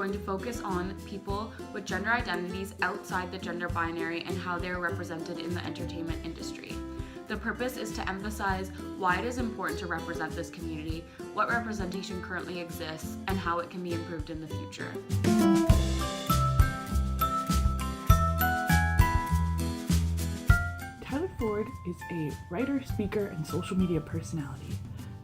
going to focus on people with gender identities outside the gender binary and how they are represented in the entertainment industry. The purpose is to emphasize why it is important to represent this community, what representation currently exists, and how it can be improved in the future. Tyler Ford is a writer, speaker, and social media personality.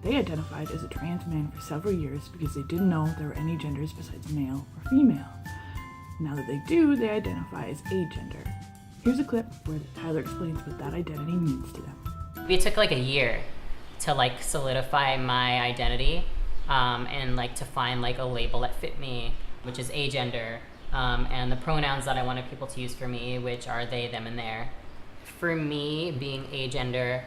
They identified as a trans man for several years because they didn't know there were any genders besides male or female. Now that they do, they identify as agender. Here's a clip where Tyler explains what that identity means to them. It took like a year to solidify my identity and to find a label that fit me, which is agender, and the pronouns that I wanted people to use for me, which are they, them, and their. For me, being agender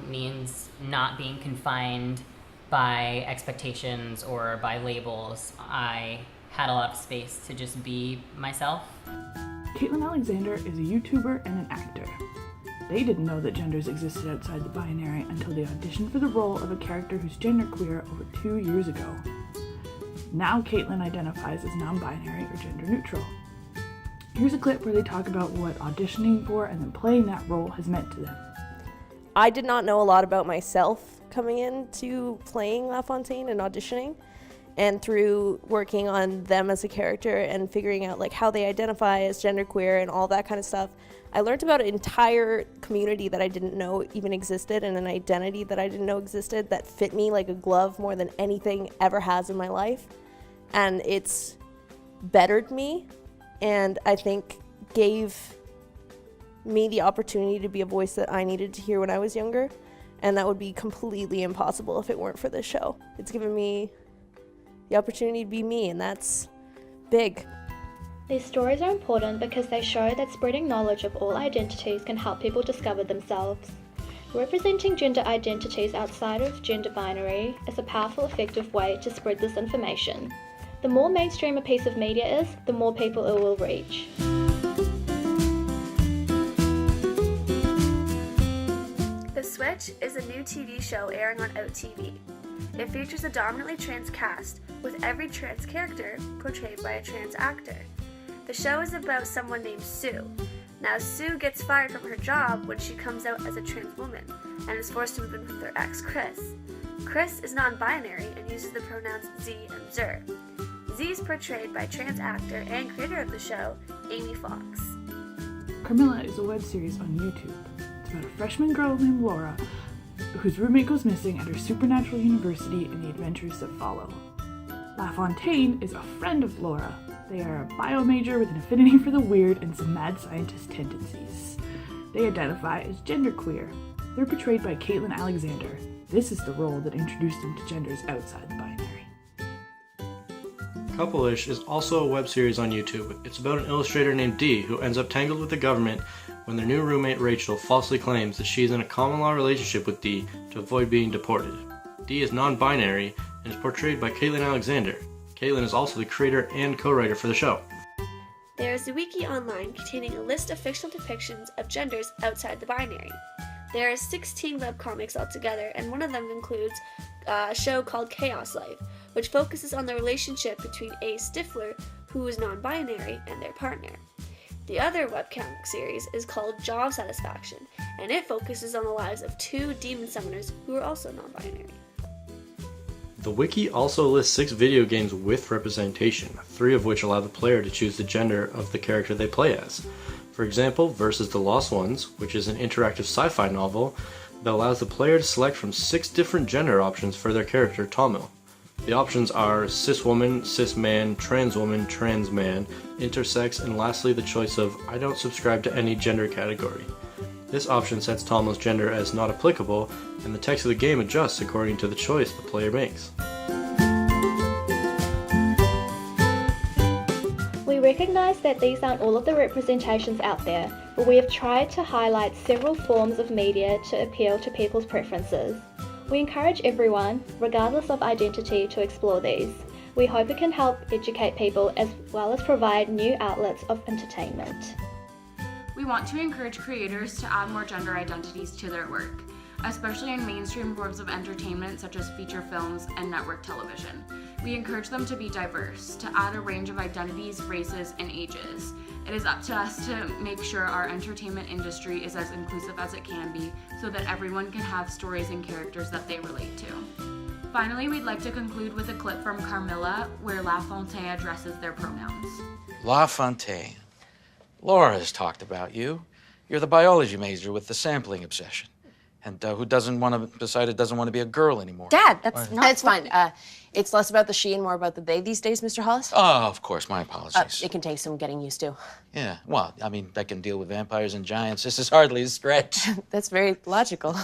means not being confined by expectations or by labels. I had a lot of space to just be myself. Kaitlyn Alexander is a YouTuber and an actor. They didn't know that genders existed outside the binary until they auditioned for the role of a character who's genderqueer over 2 years ago. Now Kaitlyn identifies as non-binary or gender neutral. Here's a clip where they talk about what auditioning for and then playing that role has meant to them. I did not know a lot about myself coming into playing LaFontaine and auditioning, and through working on them as a character and figuring out how they identify as genderqueer and all that kind of stuff, I learned about an entire community that I didn't know even existed and an identity that I didn't know existed that fit me like a glove more than anything ever has in my life. And it's bettered me, and I think gave me the opportunity to be a voice that I needed to hear when I was younger, and that would be completely impossible if it weren't for this show. It's given me the opportunity to be me, and that's big. These stories are important because they show that spreading knowledge of all identities can help people discover themselves. Representing gender identities outside of gender binary is a powerful, effective way to spread this information. The more mainstream a piece of media is, the more people it will reach. The Switch is a new TV show airing on OutTV. It features a dominantly trans cast, with every trans character portrayed by a trans actor. The show is about someone named Sue. Now, Sue gets fired from her job when she comes out as a trans woman and is forced to move in with her ex, Kris. Kris is non-binary and uses the pronouns Z and Zer. Z is portrayed by trans actor and creator of the show, Amy Fox. Carmilla is a web series on YouTube. It's about a freshman girl named Laura whose roommate goes missing at her supernatural university and the adventures that follow. LaFontaine is a friend of Laura. They are a bio major with an affinity for the weird and some mad scientist tendencies. They identify as genderqueer. They're portrayed by Kaitlyn Alexander. This is the role that introduced them to genders outside the binary. Couple-ish is also a web series on YouTube. It's about an illustrator named Dee who ends up tangled with the government when their new roommate Rachel falsely claims that she's in a common law relationship with Dee to avoid being deported. Dee is non-binary and is portrayed by Kaitlyn Alexander. Kaitlyn is also the creator and co-writer for the show. There is a wiki online containing a list of fictional depictions of genders outside the binary. There are 16 webcomics altogether, and one of them includes a show called Chaos Life, which focuses on the relationship between a Stifler, who is non-binary, and their partner. The other webcomic series is called Job Satisfaction, and it focuses on the lives of two demon summoners who are also non-binary. The wiki also lists 6 video games with representation, 3 of which allow the player to choose the gender of the character they play as. For example, Versus the Lost Ones, which is an interactive sci-fi novel that allows the player to select from 6 different gender options for their character, Tamil. The options are cis woman, cis man, trans man, intersex, and lastly the choice of I don't subscribe to any gender category. This option sets Tamil's gender as not applicable, and the text of the game adjusts according to the choice the player makes. We recognise that these aren't all of the representations out there, but we have tried to highlight several forms of media to appeal to people's preferences. We encourage everyone, regardless of identity, to explore these. We hope it can help educate people as well as provide new outlets of entertainment. We want to encourage creators to add more gender identities to their work. especially in mainstream forms of entertainment such as feature films and network television. We encourage them to be diverse, to add a range of identities, races, and ages. It is up to us to make sure our entertainment industry is as inclusive as it can be so that everyone can have stories and characters that they relate to. Finally, we'd like to conclude with a clip from Carmilla where La Fontaine addresses their pronouns. La Fontaine. Laura has talked about you. You're the biology major with the sampling obsession. And who doesn't want to be a girl anymore? Dad, that's not... It's fine. It's less about the she and more about the they these days, Mr. Hollis. Oh, of course. My apologies. It can take some getting used to. Yeah, well, I mean, I can deal with vampires and giants. This is hardly a stretch. That's very logical.